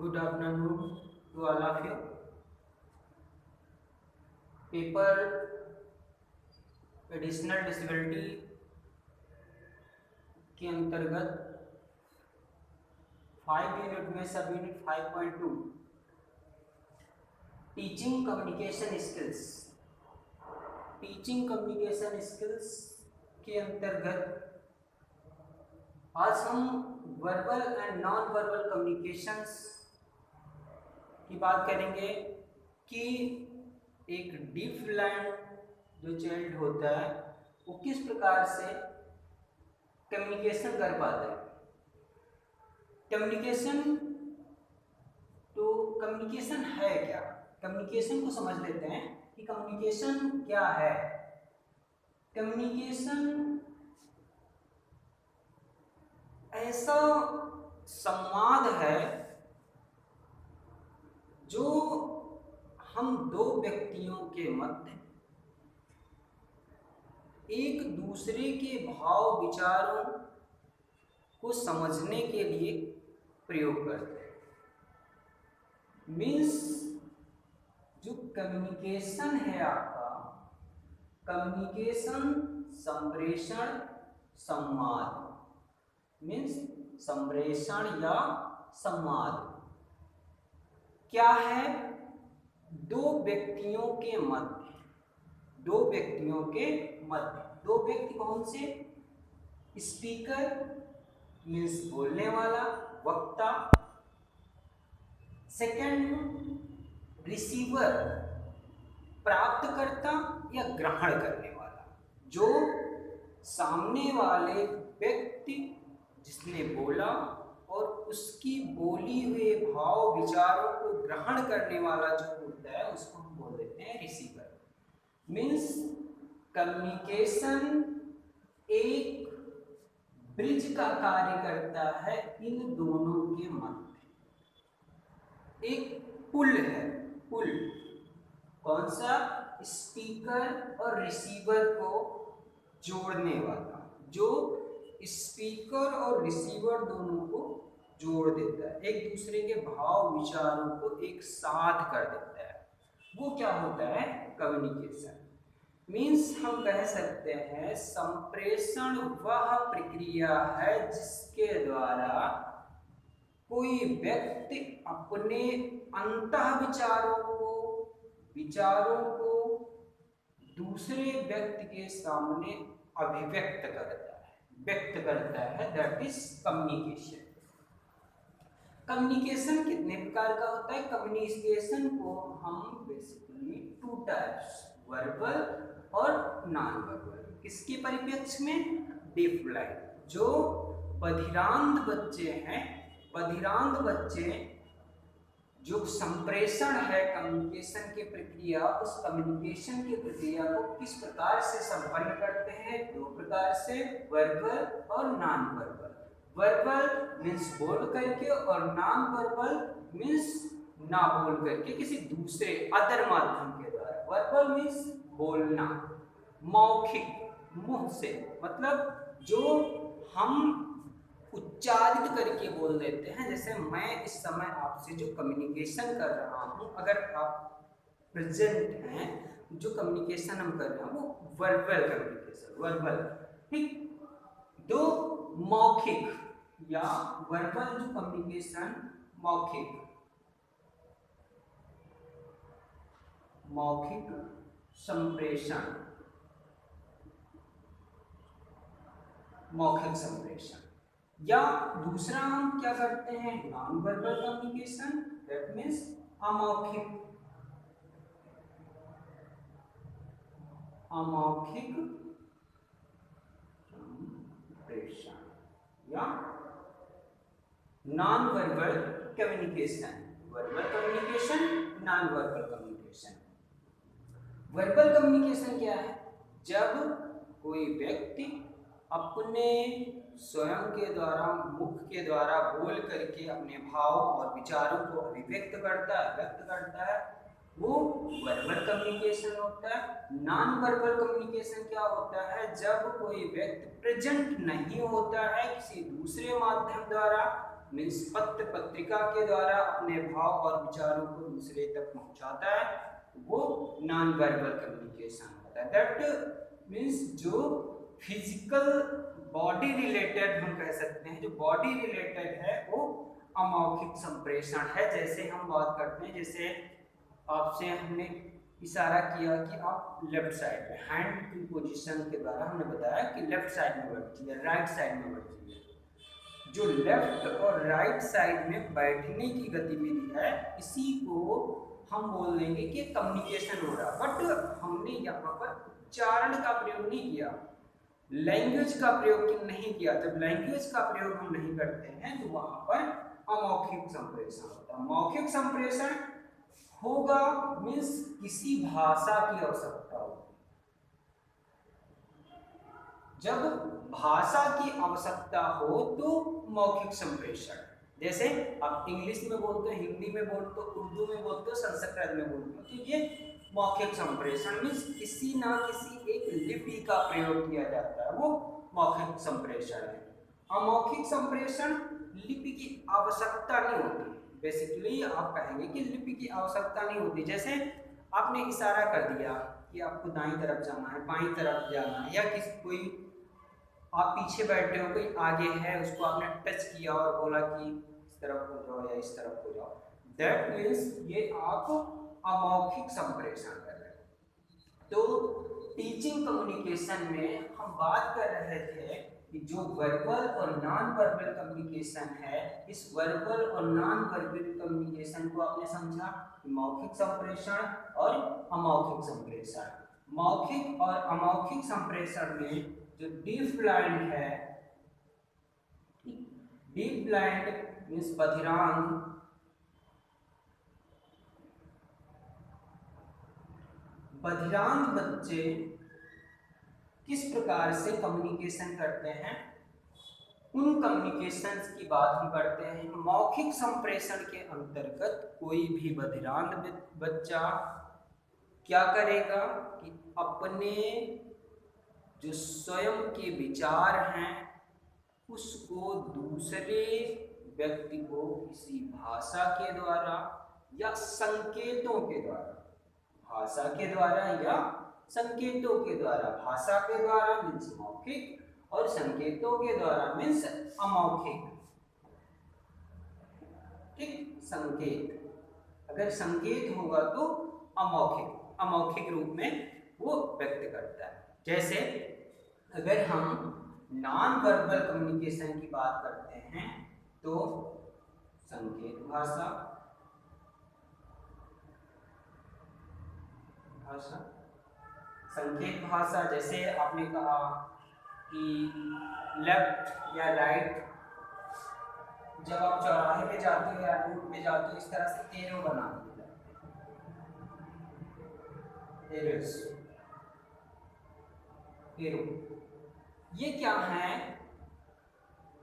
Good afternoon to all of you. Paper additional disability के अंतर्गत 5 unit में सब यूनिट 5.2 टीचिंग कम्युनिकेशन स्किल्स के अंतर्गत आज हम verbal and non verbal communications की बात करेंगे कि एक डीफ ब्लाइंड जो चाइल्ड होता है वो किस प्रकार से कम्युनिकेशन कर पाता है। कम्युनिकेशन है क्या? कम्युनिकेशन को समझ लेते हैं कि कम्युनिकेशन क्या है। कम्युनिकेशन ऐसा संवाद है जो हम दो व्यक्तियों के मध्य एक दूसरे के भाव विचारों को समझने के लिए प्रयोग करते हैं। मीन्स जो कम्युनिकेशन है आपका, कम्युनिकेशन संप्रेषण संवाद, मीन्स संप्रेषण या संवाद क्या है? दो व्यक्तियों के मध्य दो व्यक्ति कौन से? स्पीकर मीन्स बोलने वाला, वक्ता। सेकंड रिसीवर प्राप्तकर्ता या ग्रहण करने वाला, जो सामने वाले व्यक्ति जिसने बोला और उसकी बोली हुए भाव विचारों को ग्रहण करने वाला जो होता है उसको हम बोल देते हैं रिसीवर। मीन्स कम्युनिकेशन एक ब्रिज का कार्य करता है इन दोनों के मध्य। एक पुल है, पुल कौन सा? स्पीकर और रिसीवर को जोड़ने वाला, जो स्पीकर और रिसीवर दोनों को जोड़ देता है, एक दूसरे के भाव विचारों को एक साथ कर देता है। वो क्या होता है? कम्युनिकेशन। मीन्स हम कह सकते हैं संप्रेषण वह प्रक्रिया है जिसके द्वारा कोई व्यक्ति अपने अंतः विचारों को दूसरे व्यक्ति के सामने अभिव्यक्त करता है, दैट इज कम्युनिकेशन। कम्युनिकेशन कितने प्रकार का होता है? कम्युनिकेशन को हम बेसिकली 2 टाइप्स, वर्बल और नॉन वर्बल। किसके परिप्रेक्ष्य में? डीफ ब्लाइंड, जो बधिरांध बच्चे हैं, बधिरांध बच्चे जो संप्रेषण है कम्युनिकेशन की प्रक्रिया, उस कम्युनिकेशन की प्रक्रिया को किस प्रकार से संपन्न करते हैं? 2 प्रकार से, वर्बल और नॉन वर्बल। वर्बल मीन्स बोल करके और नॉन वर्बल मीन्स ना बोल करके, किसी दूसरे अदर माध्यम के द्वारा। वर्बल मीन्स बोलना, मौखिक, मुंह से, मतलब जो हम उच्चारित करके बोल देते हैं। जैसे मैं इस समय आपसे जो कम्युनिकेशन कर रहा हूं, अगर आप प्रेजेंट हैं, जो कम्युनिकेशन हम कर रहे हैं वो वर्बल कम्युनिकेशन, वर्बल, ठीक। दो मौखिक या वर्बल जो कम्युनिकेशन, मौखिक संप्रेषण, या दूसरा हम क्या करते हैं? Non verbal communication, that means अमौखिक संप्रेषण या non verbal communication. Verbal communication, non verbal communication. Verbal communication क्या है? जब कोई व्यक्ति अपने स्वयं के द्वारा, मुख के द्वारा बोल करके अपने भाव और विचारों को अभिव्यक्त करता है, व्यक्त करता है, वो वर्बल कम्युनिकेशन होता है। नॉन वर्बल कम्युनिकेशन क्या होता है, जब कोई व्यक्ति प्रेजेंट नहीं होता है, किसी दूसरे माध्यम द्वारा मीन्स पत्र पत्रिका के द्वारा अपने भाव और विचारों को दूसरे तक पहुंचाता है, वो नॉन वर्बल कम्युनिकेशन होता है। दैट मीन्स जो फिजिकल बॉडी रिलेटेड हम कह सकते हैं, जो बॉडी रिलेटेड है वो अमौखिक संप्रेषण है। जैसे हम बात करते हैं, जैसे आपसे हमने इशारा किया कि आप लेफ्ट साइड में हैंड की पोजीशन के द्वारा हमने बताया कि लेफ्ट साइड में बढ़ती है, राइट साइड में बढ़ती है। जो लेफ्ट और राइट साइड में बैठने की गतिविधि है, इसी को हम बोल देंगे कि कम्युनिकेशन हो रहा। बट हमने यहाँ पर उच्चारण का प्रयोग नहीं किया, लैंग्वेज का प्रयोग नहीं किया। जब लैंग्वेज का प्रयोग हम नहीं करते हैं तो वहां पर अमौखिक संप्रेषण होता है। मौखिक संप्रेषण होगा मीन्स किसी भाषा की आवश्यकता होगी। जब भाषा की आवश्यकता हो तो मौखिक संप्रेषण, जैसे आप इंग्लिश में बोलते हो, हिंदी में बोलते हो, उर्दू में बोलते हो, संस्कृत में बोलते हो, तो ये मौखिक संप्रेषण मीन्स किसी ना किसी एक लिपि का प्रयोग किया जाता है, वो मौखिक संप्रेषण है। अमौखिक संप्रेषण लिपि की आवश्यकता नहीं होती। बेसिकली आप कहेंगे कि लिपि की आवश्यकता नहीं होती। जैसे आपने इशारा कर दिया कि आपको दाईं तरफ जाना है, बाईं तरफ जाना है, या किसी कोई आप पीछे बैठे हो, कोई आगे है, उसको आपने टच किया और बोला कि इस तरफ हो जाओ या इस तरफ हो जाओ, दैट मीन्स ये आप अमौखिक संप्रेषण कर रहे हैं। तो टीचिंग कम्युनिकेशन में हम बात कर रहे थे कि जो वर्बल और नॉन वर्बल कम्युनिकेशन है, इस वर्बल और नॉन वर्बल कम्युनिकेशन को आपने समझा कि मौखिक संप्रेषण और अमौखिक संप्रेषण। मौखिक और अमौखिक संप्रेषण में जो डीफ ब्लाइंड है, डीफ ब्लाइंड मीन्स बधिरांग, बधिरांग बच्चे किस प्रकार से कम्युनिकेशन करते हैं, उन कम्युनिकेशंस की बात हम करते हैं। मौखिक संप्रेषण के अंतर्गत कोई भी बधिरांग बच्चा क्या करेगा कि अपने जो स्वयं के विचार हैं उसको दूसरे व्यक्ति को किसी भाषा के द्वारा या संकेतों के द्वारा, भाषा के द्वारा या संकेतों के द्वारा, भाषा के द्वारा मीन्स मौखिक और संकेतों के द्वारा मीन्स अमौखिक। ठीक, संकेत, अगर संकेत होगा तो अमौखिक, अमौखिक रूप में वो व्यक्त करता है। जैसे अगर हम नॉन वर्बल कम्युनिकेशन की बात करते हैं तो संकेत भाषा, संकेत भाषा, जैसे आपने कहा कि लेफ्ट या राइट, जब आप चौराहे पे जाते हो या रोड पे जाते हो, इस तरह से एरो बना दिया जाता है, एरो। ये क्या है,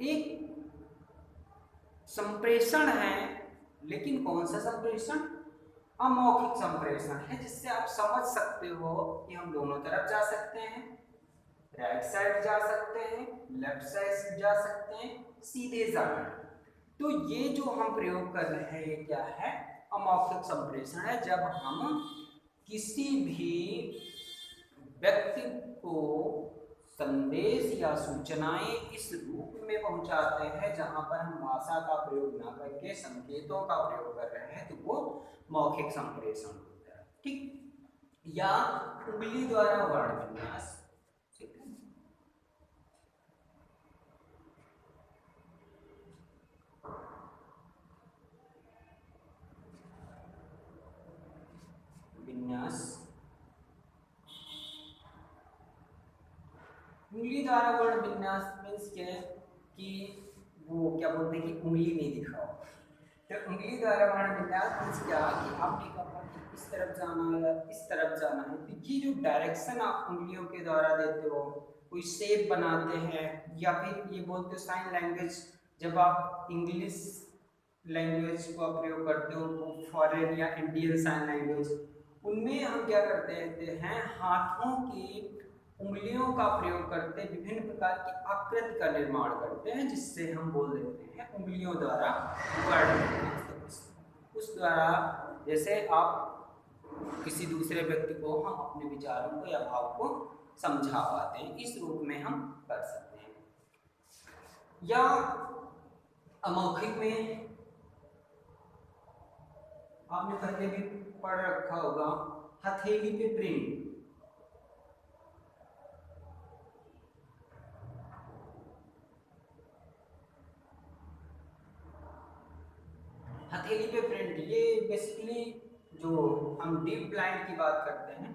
एक संप्रेषण है, लेकिन कौन सा संप्रेषण, अमौखिक संप्रेषण है, जिससे आप समझ सकते हो कि हम दोनों तरफ जा सकते हैं, राइट साइड जा सकते हैं, लेफ्ट साइड जा सकते हैं, सीधे जाना है। तो ये जो हम प्रयोग कर रहे हैं ये क्या है, अमौखिक संप्रेषण है। जब हम किसी भी व्यक्ति को संदेश या सूचनाएं इस रूप में पहुंचाते हैं जहां पर हम भाषा का प्रयोग ना करके संकेतों का प्रयोग कर रहे हैं, तो वो मौखिक संप्रेषण होता है। ठीक, या उंगली द्वारा वर्ण विन्यास, विन्यास, उंगली द्वारा वर्ण विन्यास मीन्स क्या है कि वो क्या बोलते हैं कि उंगली नहीं दिखाओ। तो उंगली द्वारा वर्ण विन्यास मीन्स क्या कि आपने कहा कि इस तरफ जाना है, इस तरफ जाना है, तो ये जो डायरेक्शन आप उंगलियों के द्वारा देते हो, कोई शेप बनाते हैं, या फिर ये बोलते हो साइन लैंग्वेज, जब आप इंग्लिश लैंग्वेज को आप प्रयोग करते हो, फॉरेन या इंडियन साइन लैंग्वेज, उनमें हम क्या करते हैं, हाथों की उंगलियों का प्रयोग करते, विभिन्न प्रकार की आकृति का निर्माण करते हैं, जिससे हम बोल देते हैं उंगलियों द्वारा वर्ड। उस द्वारा जैसे आप किसी दूसरे व्यक्ति को हम अपने विचारों को या भाव को समझा पाते हैं, इस रूप में हम कर सकते हैं। या अमौखिक में आपने पहले भी पढ़ रखा होगा, हथेली पे प्रिंट। हथेली पे प्रिंट ये बेसिकली जो हम डीप ब्लाइंड की बात करते हैं,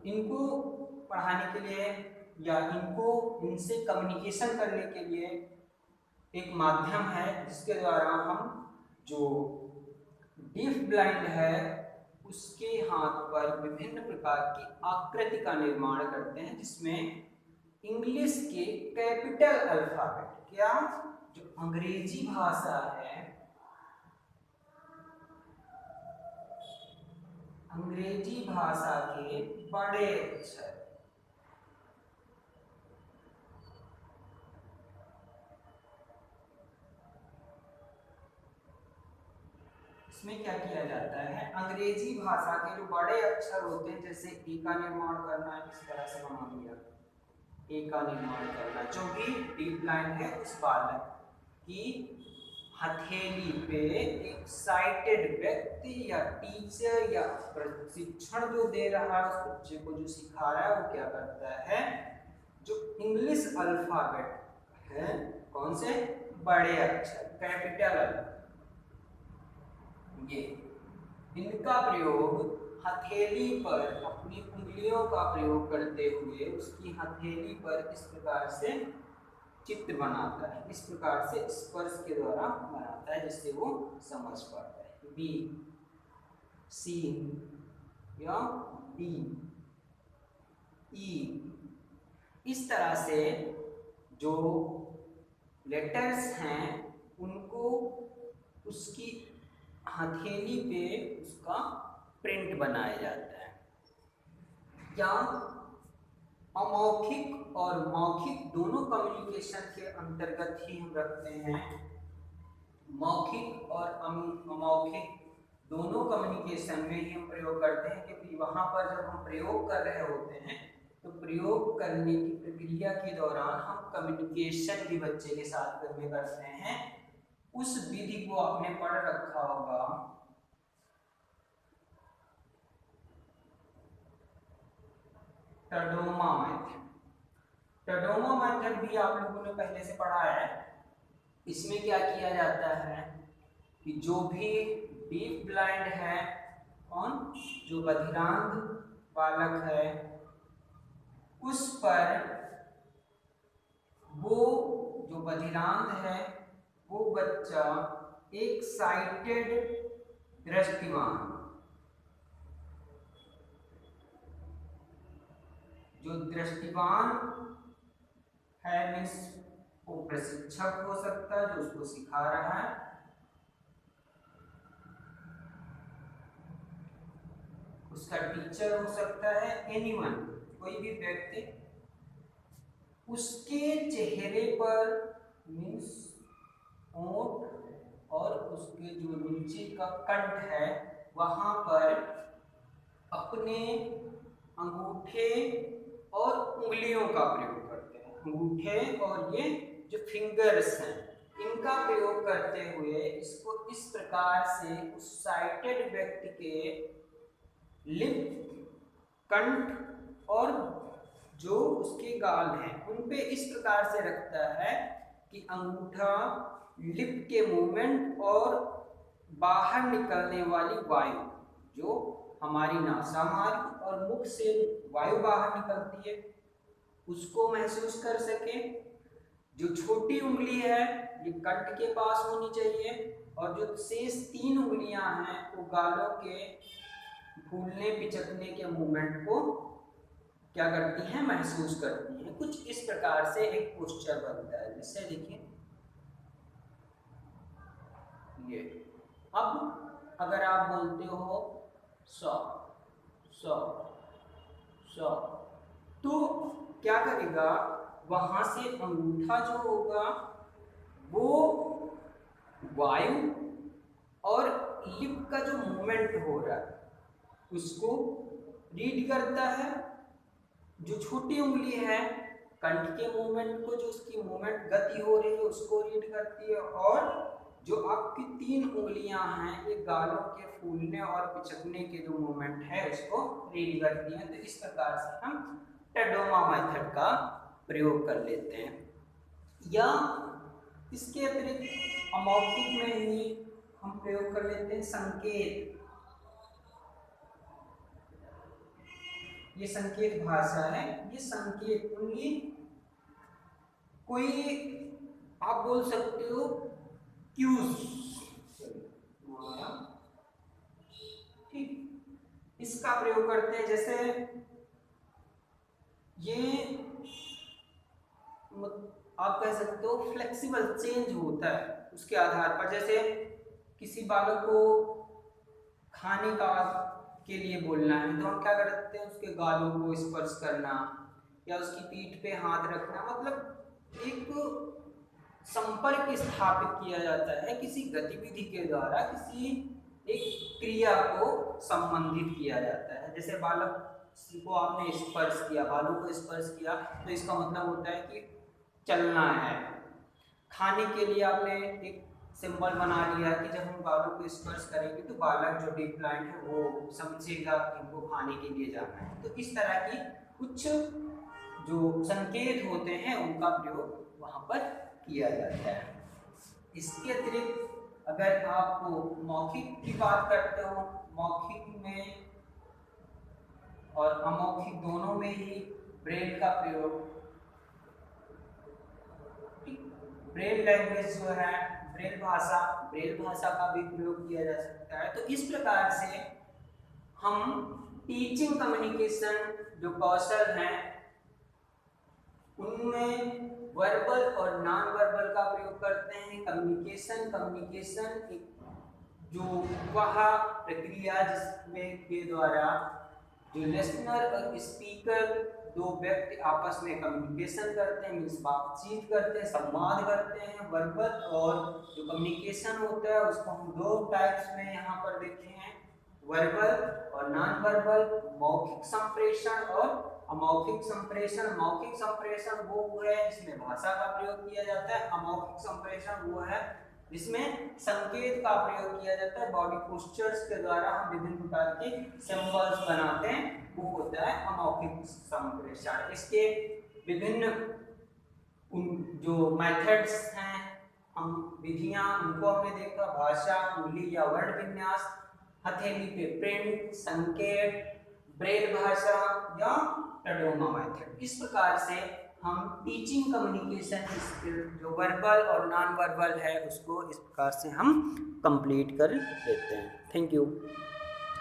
इनको पढ़ाने के लिए या इनसे कम्युनिकेशन करने के लिए एक माध्यम है, जिसके द्वारा हम जो डीफ ब्लाइंड है उसके हाथ पर विभिन्न प्रकार की आकृति का निर्माण करते हैं, जिसमें इंग्लिश के कैपिटल अल्फाबेट, क्या जो अंग्रेजी भाषा है, अंग्रेजी भाषा के बड़े अक्षर, इसमें क्या किया जाता है, अंग्रेजी भाषा के जो बड़े अक्षर होते हैं, जैसे ए का निर्माण करना है, इस तरह से बना दिया, ए का निर्माण करना, जो भी डीप लाइन है उस बालक की हथेली पे एक साइटेड व्यक्ति या टीचर या प्रशिक्षण जो दे रहा है, उस बच्चे को जो सिखा रहा है, वो क्या करता है, जो इंग्लिश अल्फाबेट है, कौन से बड़े अक्षर कैपिटल, ये इनका प्रयोग हथेली पर, अपनी उंगलियों का प्रयोग करते हुए उसकी हथेली पर इस प्रकार से चित्र बनाता है, इस प्रकार से स्पर्श के द्वारा बनाता है, जिससे वो समझ पाता है। बी, सी या डी, ई, इस तरह से जो लेटर्स हैं उनको उसकी हथेली पे उसका प्रिंट बनाया जाता है। या अमौखिक और मौखिक दोनों कम्युनिकेशन के अंतर्गत ही हम रखते हैं। मौखिक और अमौखिक दोनों कम्युनिकेशन में ही हम प्रयोग करते हैं, क्योंकि वहाँ पर जब हम प्रयोग कर रहे होते हैं तो प्रयोग करने की प्रक्रिया के दौरान हम कम्युनिकेशन भी बच्चे के साथ में करते हैं। उस विधि को आपने पढ़ रखा होगा, टडोमा मेथड। टडोमा मेथड भी आप लोगों ने पहले से पढ़ा है। इसमें क्या किया जाता है कि जो भी डीफ ब्लाइंड है, कौन, जो बधिरांध बालक है, उस पर वो जो बधिरांध है वो बच्चा एक साइटेड दृष्टिवान, जो दृष्टिवान है मीन्स वो प्रशिक्षक हो सकता है जो उसको सिखा रहा है, उसका टीचर हो सकता है, एनीवन, कोई भी व्यक्ति, उसके चेहरे पर मीन्स होंठ और उसके जो नीचे का कंठ है वहां पर अपने अंगूठे और उंगलियों का प्रयोग करते हैं। अंगूठे और ये जो फिंगर्स हैं इनका प्रयोग करते हुए इसको इस प्रकार से उस साइटेड व्यक्ति के लिप, कंठ और जो उसके गाल हैं उन पे इस प्रकार से रखता है कि अंगूठा लिप के मूवमेंट और बाहर निकलने वाली वायु, जो हमारी नासा मार्ग और मुख से वायु बाहर निकलती है, उसको महसूस कर सके। जो छोटी उंगली है ये कंठ के पास होनी चाहिए और जो शेष 3 उंगलियां हैं वो गालों के फूलने पिचकने के मूवमेंट को क्या करती हैं, महसूस करती हैं। कुछ इस प्रकार से एक पोस्चर बनता है, जिससे देखिए ये। अब अगर आप बोलते हो 100 100 100, तो क्या करेगा, वहां से अंगूठा जो होगा वो वायु और लिप का जो मूवमेंट हो रहा है उसको रीड करता है। जो छोटी उंगली है कंठ के मूवमेंट को, जो उसकी मूवमेंट गति हो रही है उसको रीड करती है, और जो आपकी 3 उंगलियां हैं ये गालों के फूलने और पिचकने के जो मूवमेंट है उसको रीड करती हैं। तो इस प्रकार से हम टेडोमा मेथड का प्रयोग कर लेते हैं। या इसके अतिरिक्त अमौखिक में ही हम प्रयोग कर लेते हैं संकेत। ये संकेत भाषा है, ये संकेत ओनली कोई आप बोल सकते हो क्यूज, ठीक, इसका प्रयोग करते हैं। जैसे ये आप कह सकते हो फ्लेक्सिबल चेंज होता है उसके आधार पर। जैसे किसी बालक को खाने का के लिए बोलना है तो हम क्या करते हैं, उसके गालों को स्पर्श करना या उसकी पीठ पे हाथ रखना, मतलब एक संपर्क स्थापित किया जाता है किसी गतिविधि के द्वारा, किसी एक क्रिया को संबंधित किया जाता है। जैसे बालक को आपने स्पर्श किया, बालों को स्पर्श किया, तो इसका मतलब होता है कि चलना है। खाने के लिए आपने एक सिंबल बना लिया कि जब हम बालों को स्पर्श करेंगे तो बालक जो डिप्लाइंट है वो समझेगा कि हमको खाने के लिए जाना है। तो इस तरह की कुछ जो संकेत होते हैं उनका प्रयोग वहाँ पर किया जाता है। इसके अतिरिक्त अगर आपको मौखिक की बात करते हो, मौखिक में और अमौखिक दोनों में ही ब्रेल का प्रयोग, ब्रेल लैंग्वेज जो है, ब्रेल भाषा का भी प्रयोग किया जा सकता है। तो इस प्रकार से हम टीचिंग कम्युनिकेशन जो कौशल हैं उनमें वर्बल और नॉन वर्बल का प्रयोग करते हैं। कम्युनिकेशन जो वह प्रक्रिया जिसमें के द्वारा जो लिसनर और स्पीकर दो व्यक्ति आपस में कम्युनिकेशन करते हैं, मीन्स बातचीत करते हैं, संवाद करते हैं। वर्बल और जो कम्युनिकेशन होता है उसको हम 2 टाइप्स में यहाँ पर देखे हैं, वर्बल और नॉन वर्बल, मौखिक संप्रेषण और अमौखिक संप्रेषण। मौखिक संप्रेषण वो है जिसमें भाषा का प्रयोग किया जाता है, अमौखिक संप्रेषण वो है जिसमें संकेत का प्रयोग किया जाता है। बॉडी पोस्चर्स के द्वारा हम विभिन्न प्रकार के सिंबल्स बनाते हैं, वो होता है अमौखिक संप्रेषण। इसके विभिन्न जो मेथड्स हैं, हम विधियां उनको हमने देखा, भाषा, उंगली या वर्ण विन्यास, हथेली पे प्रिंट, संकेत, ब्रेल भाषा या टेडोमा मेथड। इस प्रकार से हम टीचिंग कम्युनिकेशन स्किल जो वर्बल और नॉन वर्बल है उसको इस प्रकार से हम कंप्लीट कर लेते हैं। Thank you.